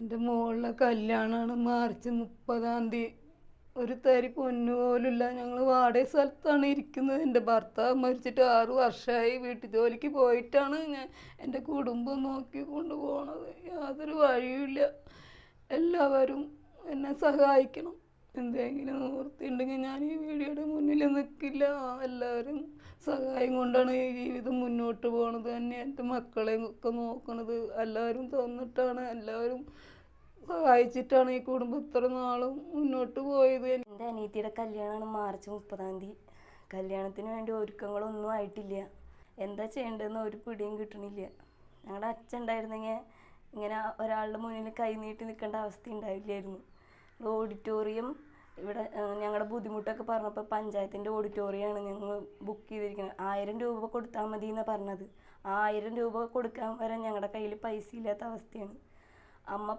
എൻ്റെ മോളുടെ കല്യാണമാണ് മാർച്ച് 30-ാം തീയതി. ഒരു തരി പൊന്നു പോലുമില്ല. ഞങ്ങൾ വാടക സ്ഥലത്താണ് ഇരിക്കുന്നത്. എൻ്റെ ഭർത്താവ് മരിച്ചിട്ട് 6 വർഷമായി. വീട്ടു ജോലിക്ക് പോയിട്ടാണ് ഞാൻ എൻ്റെ കുടുംബം നോക്കി കൊണ്ടുപോകണത്. യാതൊരു വഴിയുമില്ല. എല്ലാവരും എന്നെ സഹായിക്കണം. എന്തെങ്കിലും നിവൃത്തിയുണ്ടെങ്കിൽ ഞാൻ ഈ വീഡിയോയുടെ മുന്നിൽ നിൽക്കില്ല. എല്ലാവരും സഹായം കൊണ്ടാണ് ഈ ജീവിതം മുന്നോട്ട് പോകണത് തന്നെ. എൻ്റെ മക്കളെ ഒക്കെ നോക്കണത് എല്ലാവരും തന്നിട്ടാണ്. എല്ലാവരും സഹായിച്ചിട്ടാണ് ഈ കുടുംബം ഇത്ര നാളും മുന്നോട്ട് പോയത്. എൻ്റെ അനിയത്തിയുടെ കല്യാണമാണ് മാർച്ച് 30-ാം തീയതി. കല്യാണത്തിന് വേണ്ടി ഒരുക്കങ്ങളൊന്നും ആയിട്ടില്ല. എന്താ ചെയ്യേണ്ടതെന്ന് ഒരു പിടിയും കിട്ടണില്ല. ഞങ്ങളുടെ അച്ഛൻ ഉണ്ടായിരുന്നെങ്കിൽ ഇങ്ങനെ ഒരാളുടെ മുന്നിൽ കൈ നീട്ടി നിൽക്കേണ്ട അവസ്ഥ ഉണ്ടാവില്ലായിരുന്നു. ഓഡിറ്റോറിയം ഇവിടെ ഞങ്ങളുടെ ബുദ്ധിമുട്ടൊക്കെ പറഞ്ഞപ്പോൾ പഞ്ചായത്തിൻ്റെ ഓഡിറ്റോറിയമാണ് ഞങ്ങൾ ബുക്ക് ചെയ്തിരിക്കുന്നത്. 1000 രൂപ കൊടുത്താൽ മതി എന്നാണ് പറഞ്ഞത്. 1000 രൂപ കൊടുക്കാൻ വരെ ഞങ്ങളുടെ കയ്യിൽ പൈസ ഇല്ലാത്ത അവസ്ഥയാണ്. അമ്മ